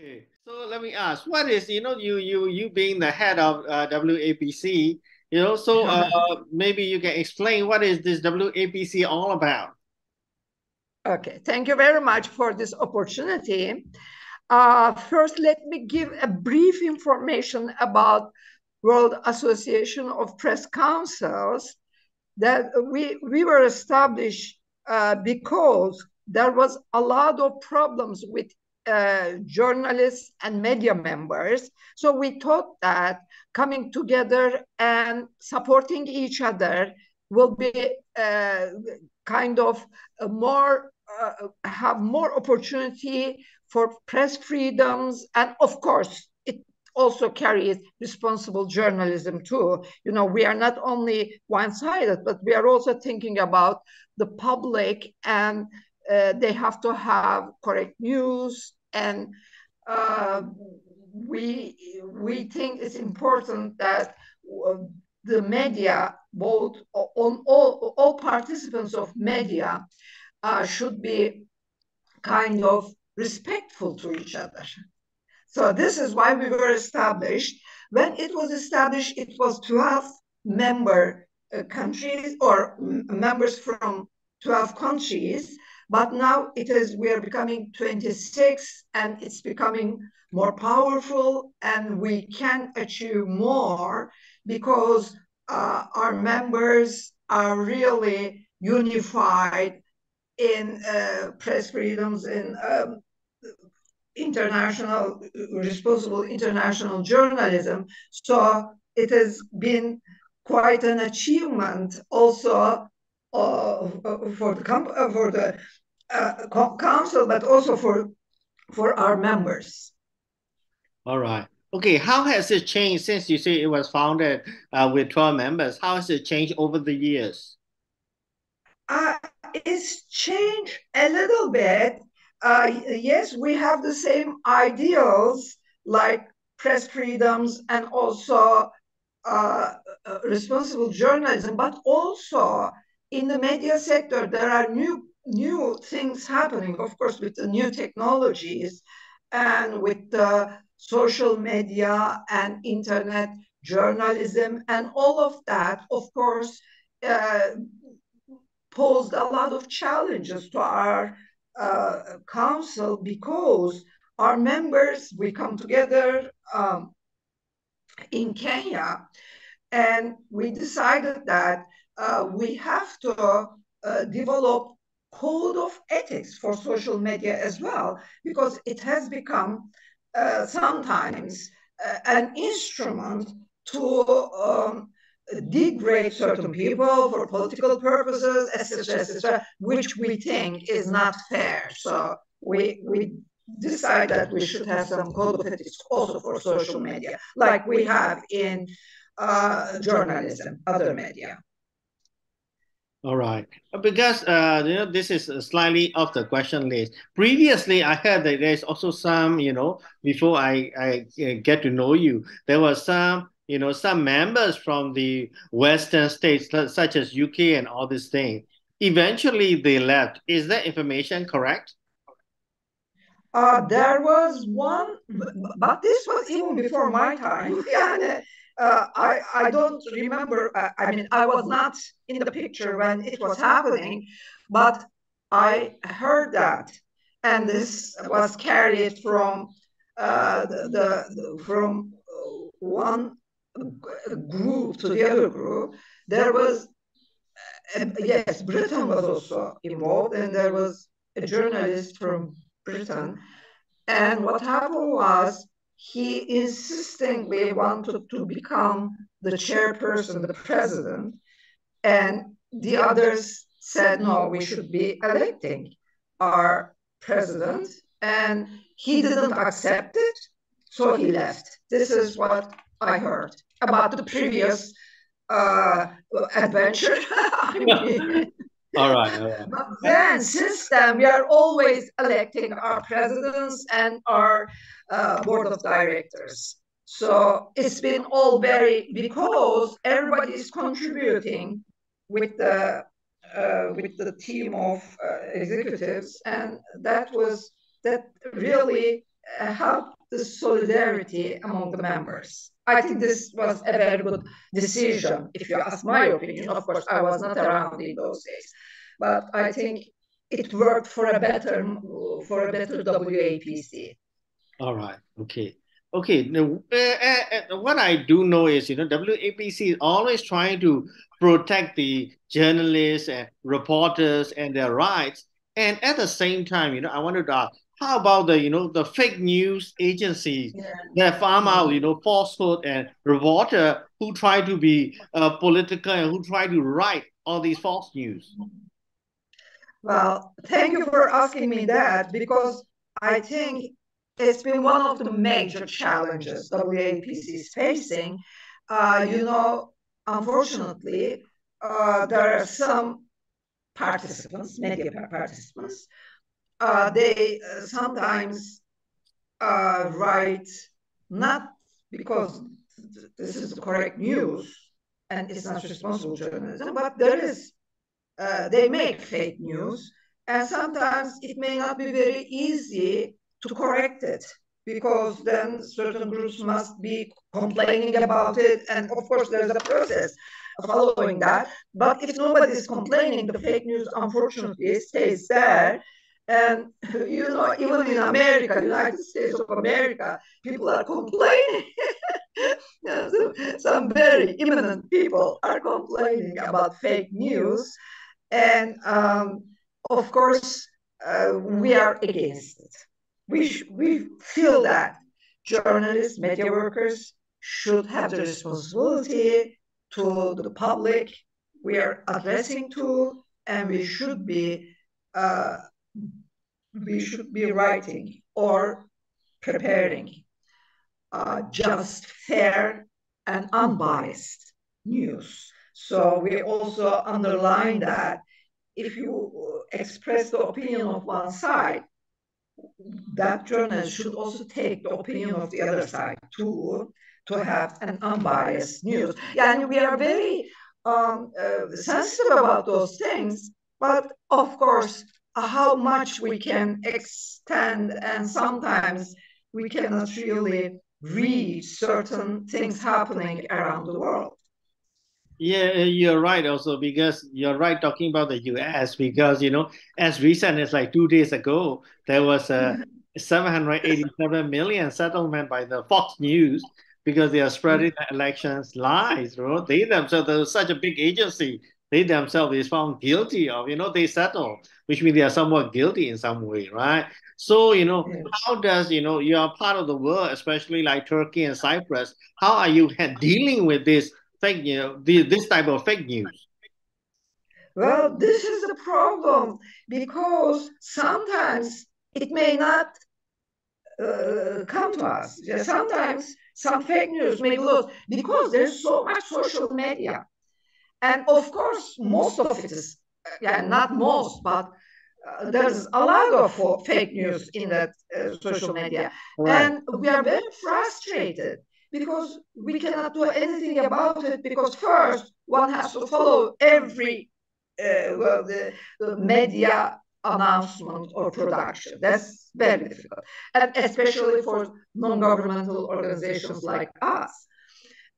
Okay, so let me ask, what is, you being the head of WAPC, maybe you can explain what is this WAPC all about? Okay, thank you very much for this opportunity. First, let me give a brief information about World Association of Press Councils that we were established because there was a lot of problems with journalists and media members. So we thought that coming together and supporting each other will be kind of more have more opportunity for press freedoms, and of course it also carries responsible journalism too. You know, we are not only one-sided, but we are also thinking about the public, and they have to have correct news. And uh, we think it's important that the media, both on all participants of media, should be kind of respectful to each other. So this is why we were established. When it was established, it was 12 member countries, or members from 12 countries. But now we are becoming 26, and it's becoming more powerful, and we can achieve more because our members are really unified in press freedoms, in international, responsible international journalism. So it has been quite an achievement also for the council, but also for our members. All right. Okay, how has it changed since you say it was founded with 12 members? How has it changed over the years? Uh, it's changed a little bit. Yes, we have the same ideals like press freedoms and also responsible journalism, but also in the media sector there are new things happening. Of course, with the new technologies and with the social media and internet journalism and all of that, of course, uh, posed a lot of challenges to our council, because our members, we come together in Kenya, and we decided that we have to develop code of ethics for social media as well, because it has become sometimes an instrument to degrade certain people for political purposes, etc., etc., which we think is not fair. So we decide that we should have some code of ethics also for social media, like we have in journalism, other media. All right. Because this is slightly off the question list. Previously, I heard that there's also some, before I get to know you, there was some members from the Western states, such as UK and all these things. Eventually, they left. Is that information correct? There was one, but this was even before my time. Yeah, I don't remember. I mean, I was not in the picture when it was happening, but I heard that, and this was carried from from one group to the other group. There was, yes, Britain was also involved, and there was a journalist from Britain. And what happened was he insistently wanted to become the chairperson, the president, and the others said, no, we should be electing our president. And he didn't accept it, so he left. This is what I heard about the previous uh, adventure. I mean, All right, all right. but then, since then, we are always electing our presidents and our board of directors. So it's been all very, because everybody is contributing with the team of executives, and that really help the solidarity among the members. I think this was a very good decision. If you ask my opinion, of course, I was not around in those days, but I think it worked for a better WAPC. All right. Okay. Okay. Now, what I do know is, WAPC is always trying to protect the journalists and reporters and their rights. And at the same time, I wanted to ask, how about the fake news agencies Yeah. that farm out, Mm. falsehood and reporter who try to be political and who try to write all these false news? Well, thank you for asking me that because I think it's been one of the major challenges WAPC is facing. You know, unfortunately, there are some participants, media participants, they sometimes write not because this is the correct news and it's not responsible journalism, but they make fake news, and sometimes it may not be very easy to correct it because then certain groups must be complaining about it, and of course there's a process following that. But if nobody is complaining, the fake news unfortunately stays there. And even in America, United States of America, people are complaining. Some very eminent people are complaining about fake news, and of course, we are against it. We feel that journalists, media workers should have the responsibility to the public we are addressing to, and uh, we should be writing or preparing just, fair, and unbiased news. So we also underline that if you express the opinion of one side, that journalist should also take the opinion of the other side too, to have an unbiased news. Yeah, and we are very sensitive about those things, but of course, how much we can extend, and sometimes we cannot really read certain things happening around the world. Yeah, you're right also because you're right talking about the US because as recent as like 2 days ago there was a 787 million settlement by the Fox News because they are spreading the elections lies. They themselves, there was such a big agency, they themselves is found guilty of, they settle, which means they are somewhat guilty in some way, right? So how does you are part of the world, especially like Turkey and Cyprus, how are you dealing with this fake, this type of fake news? Well, this is the problem because sometimes it may not come to us. Yeah, sometimes some fake news may be lost because there's so much social media. And of course, most of it is, yeah, not most, but there's a lot of fake news in that social media. Right. And we are very frustrated because we cannot do anything about it because first one has to follow every the media announcement or production. That's very difficult, and especially for non-governmental organizations like us.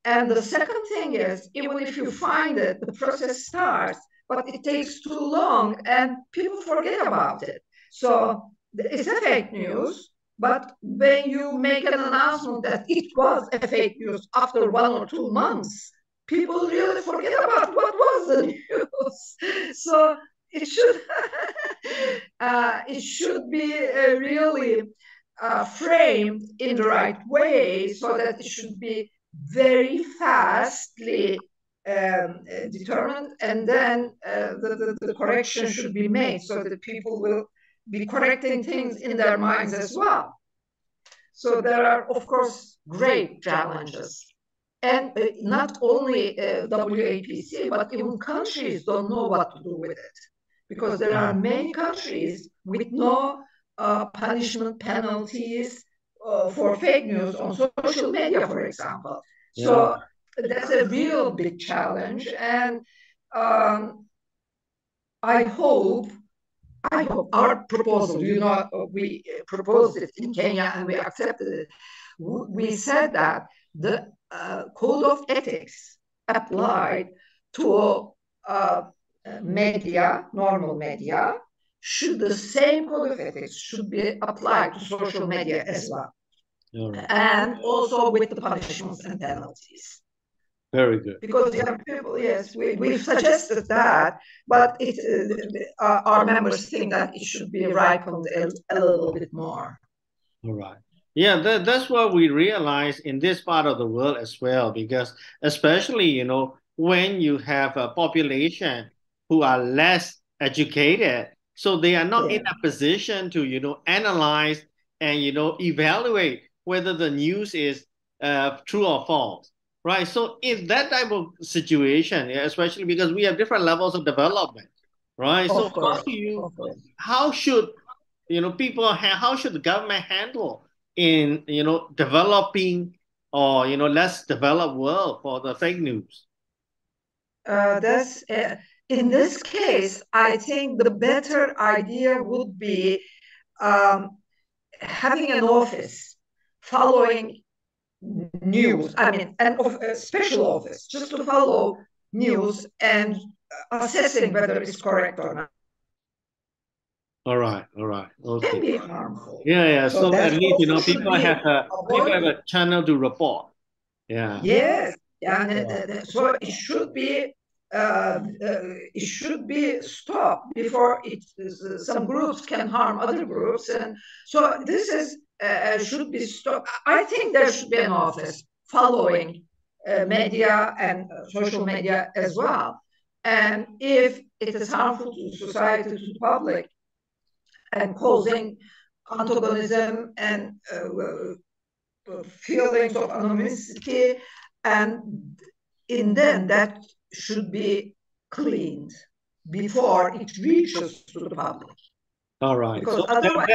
And the second thing is, even if you find it, the process starts, but it takes too long and people forget about it. So it's a fake news, but when you make an announcement that it was a fake news after 1 or 2 months, people really forget about what was the news. So it should it should be really framed in the right way so that it should be very fastly determined, and then the correction should be made so that people will be correcting things in their minds as well. So there are, of course, great challenges. And not only WAPC, but even countries don't know what to do with it. Because there are many countries with no punishment penalties for fake news on social media, for example. Yeah. So that's a real big challenge. And um, I hope I hope our proposal, we proposed it in Kenya and we accepted it. We said that the code of ethics applied to media, normal media, the same code of ethics should be applied to social media as well. Right. And also with the punishments and penalties. Very good. Because young people, yes, we suggested that, but our members think that it should be ripened a little bit more. All right. Yeah, that's what we realize in this part of the world as well, because especially, when you have a population who are less educated, so they are not in Yeah. a position to, analyze and, evaluate whether the news is true or false, right? So in that type of situation, yeah, especially because we have different levels of development, right? So Of course, of course. how should how should the government handle in developing or less developed world for the fake news? That's in this case, I think the better idea would be um, having an office following news. I mean, a special office just to follow news and assessing whether it's correct or not. All right, Can okay. be harmful. Yeah. So So at that least also should be people have avoided. a channel to report. Yeah. Yes, and Yeah. so it should be stopped before some groups can harm other groups, and so this is should be stopped. I think there should be an office following media and social media as well, and if it is harmful to society, to the public, and causing antagonism and feelings of anonymity, and then that should be cleaned before it reaches to the public. All right. Because So otherwise,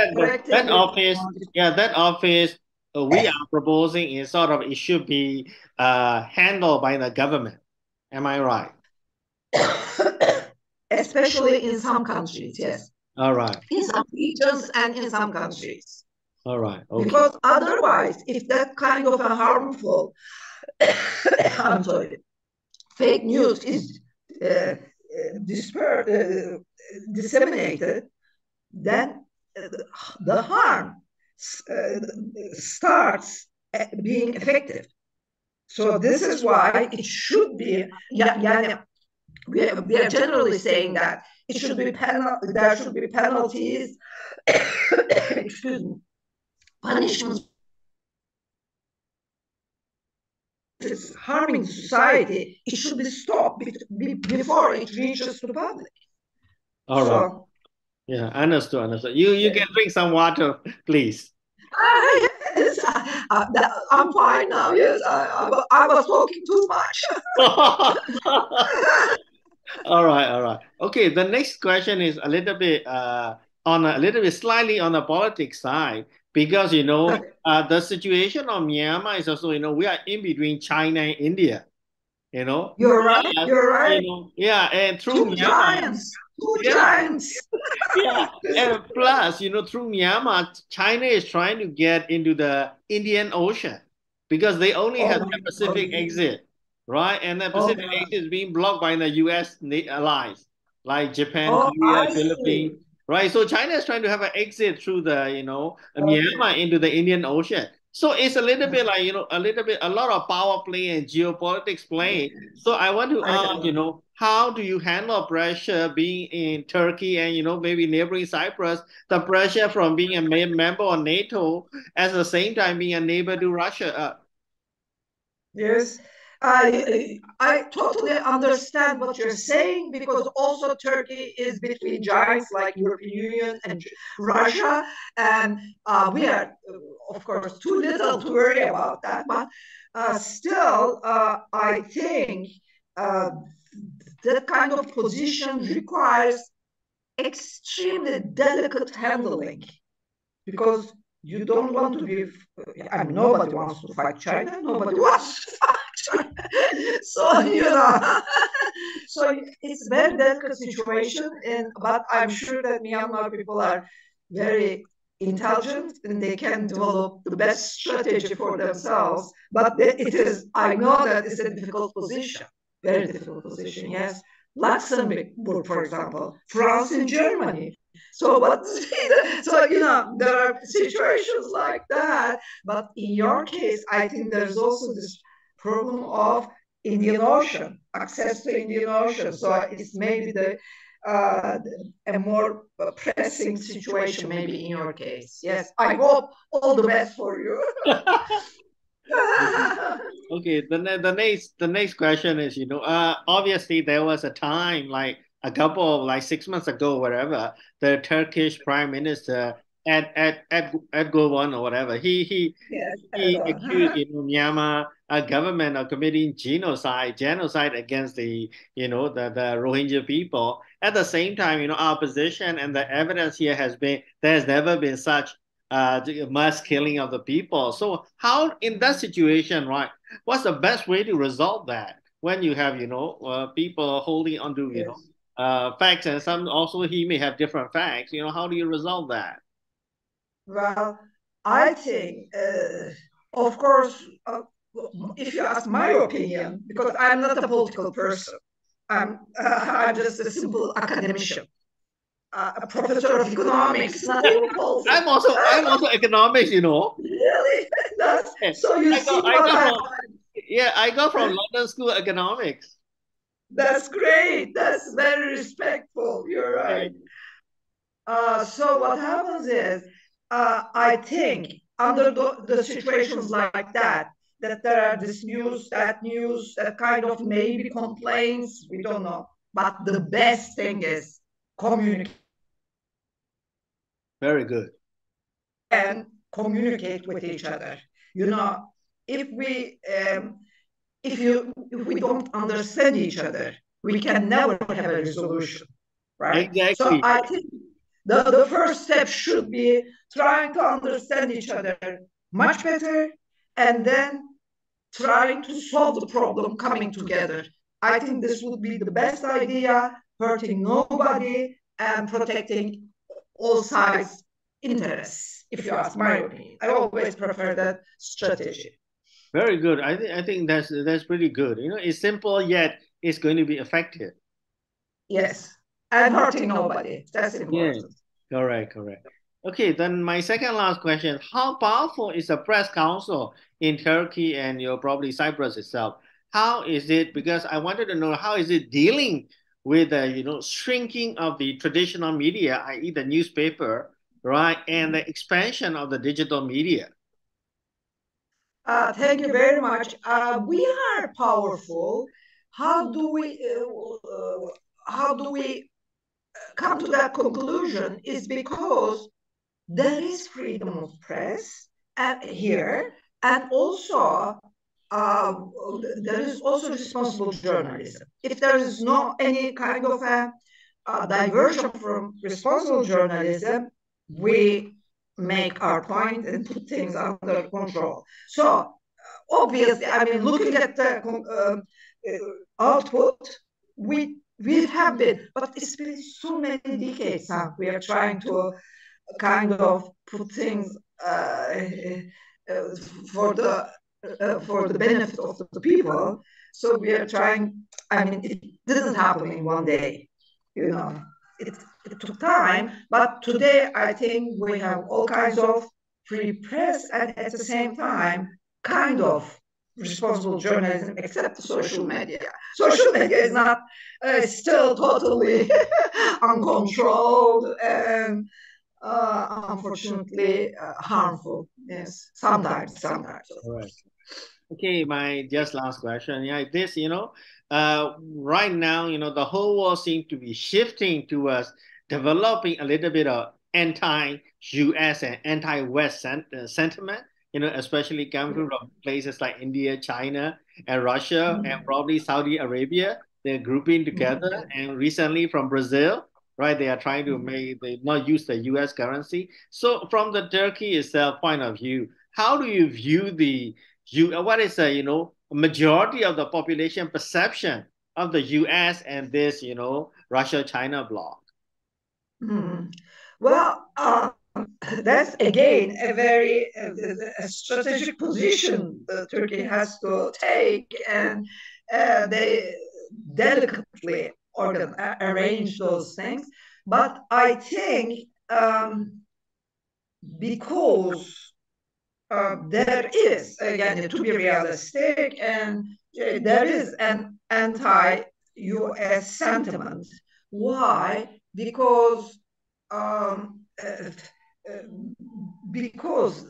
that office, yeah, that office we are proposing is sort of it should be handled by the government. Am I right? especially in some countries, yes, All right. in some regions and in some countries. All right. Okay. Because otherwise, if that kind of a harmful, I'm sorry, fake news is disseminated, then the harm starts being effective. So this is why it should be, we are generally saying that it should be there should be penalties, excuse me, punishments. It's harming society, it should be stopped before it reaches to the public. All right. Yeah, understood. You can drink some water, please. Yes, I'm fine now. Yes, I was talking too much. All right. Okay, the next question is a little bit slightly on the politics side, because the situation of Myanmar is also, we are in between China and India. You're right. You're right. Yeah, and through Two Myanmar, giants. Two giants. yeah, and plus, through Myanmar, China is trying to get into the Indian Ocean because they only have the Pacific exit, right? And the Pacific exit is being blocked by the U.S. allies like Japan, Korea, Philippines, right? So China is trying to have an exit through the, Myanmar into the Indian Ocean. So it's a little bit like, a lot of power play and geopolitics play. So I want to ask, how do you handle pressure being in Turkey and, maybe neighboring Cyprus, the pressure from being a member of NATO at the same time being a neighbor to Russia? Yes. I totally understand what you're saying, because also Turkey is between giants like European Union and Russia, and we are, of course, too little to worry about that. But still, I think that kind of position requires extremely delicate handling, because you don't want to be, I mean, nobody wants to fight China, nobody wants to fight China. So, So it's a very delicate situation, but I'm sure that Myanmar people are very intelligent and they can develop the best strategy for themselves. But it is, I know that it's a difficult position, very difficult position, yes. Luxembourg, for example, France and Germany. So, but so there are situations like that. But in your case, I think there's also this problem of Indian Ocean, access to Indian Ocean. So it's maybe uh, a more pressing situation, maybe in your case. Yes, I hope all the best for you. Okay, the next question is, obviously there was a time like a couple of like 6 months ago, whatever, the Turkish Prime Minister Erdogan or whatever, Yes, he accused Erdogan. Myanmar government of committing genocide against the Rohingya people. At the same time, opposition and the evidence here has been there has never been such mass killing of the people. So how in that situation, right? What's the best way to resolve that when you have people holding onto Yes. facts, and some also he may have different facts. How do you resolve that? Well, I think, of course, if you ask my opinion, because I'm not a political person, I'm just a simple academician, a professor of economics, not even politics. I'm also economics. Really? That's, Yeah, so you I see got I what got I. from yeah, I got from London School of Economics. That's great. That's very respectful. You're Yeah. right. So what happens is, I think under the situations like that, that there are this news, that kind of maybe complaints, we don't know. But the best thing is communicate Very good. and communicate with each other. You know, if we if we don't understand each other, we can never have a resolution, right? So Exactly. I think the first step should be trying to understand each other much better and then trying to solve the problem coming together. I think this would be the best idea, hurting nobody and protecting all sides' interests, if you ask my opinion. I always prefer that strategy. Very good. I think that's pretty good. It's simple yet it's going to be effective. Yes, and hurting nobody. That's Yeah. important. Correct, correct. Okay, then my second last question. How powerful is the press council in Turkey and probably Cyprus itself? How is it? Because I wanted to know how is it dealing with the shrinking of the traditional media, i.e. the newspaper, right, and the expansion of the digital media. Thank you very much. We are powerful. How do we how do we come to that conclusion? Is because there is freedom of press here, and also uh, there is also responsible journalism. If there is no any kind of a diversion from responsible journalism, we make our point and put things under control. So obviously, I mean, looking at the output, we have been, but it's been so many decades. We are trying to kind of put things uh, for the for the benefit of the people. So we are trying. I mean, it didn't happen in one day. You know, it, it took time. But today, I think we have all kinds of free press, and at the same time, kind of responsible journalism, except the social media. Social media is not still totally uncontrolled and unfortunately harmful. Yes, sometimes. Of All right. course. Okay, my just last question. Yeah, right now, the whole world seems to be shifting towards developing a little bit of anti-US and anti-West sentiment, especially coming from places like India, China, and Russia, and Mm-hmm. probably Saudi Arabia. They're grouping together. And recently from Brazil, right, they are trying to they not use the US currency. So from the Turkey itself point of view, how do you view what is the majority of the population perception of the US and this, Russia-China bloc? Mm. Well, that's again a very a strategic position Turkey has to take, and they delicately arrange those things. But I think because there is, again, to be realistic, and there is an anti-US sentiment. Why? Um, uh, uh, because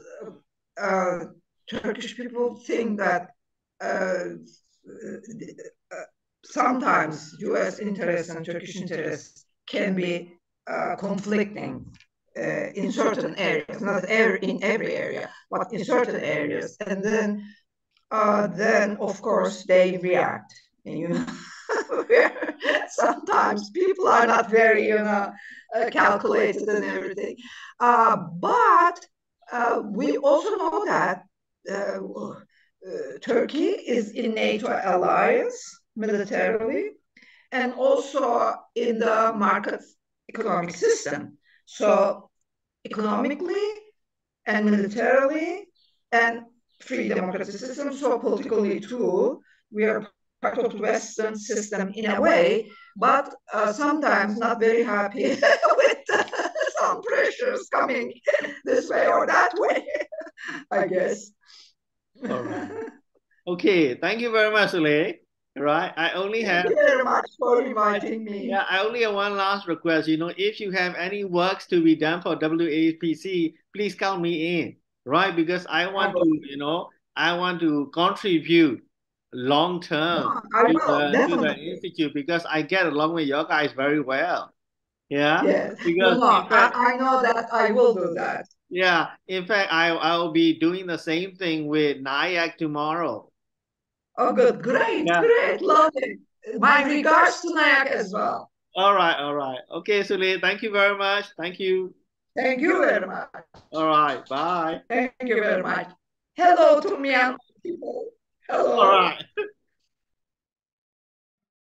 uh, Turkish people think that uh, sometimes U.S. interests and Turkish interests can be conflicting in certain areas, not in every area, but in certain areas. And then of course they react. And sometimes people are not very, calculated and everything. But we also know that Turkey is in NATO alliance militarily and also in the market economic system. So economically and militarily and free democratic system, so politically too, we are part of the Western system in a way, but sometimes not very happy with some pressures coming this way or that way, I guess. All right. Okay, thank you very much, Sule. Right. Thank you very much for inviting me. Yeah, I only have one last request. If you have any works to be done for WAPC, please count me in, right? Because I want to contribute long term I to will the definitely. institute because I get along with your guys very well. Yeah, Yes. No, because no, in fact, I know that I will do that. yeah, in fact, I'll be doing the same thing with NIAC tomorrow. Oh, good. Great, Yeah. great. Lovely. My regards to Nayak as well. All right, all right. Okay, Sule, thank you very much. Thank you. Thank you very much. All right, bye. Thank you very much. Hello to Myanmar people. All Hello. right.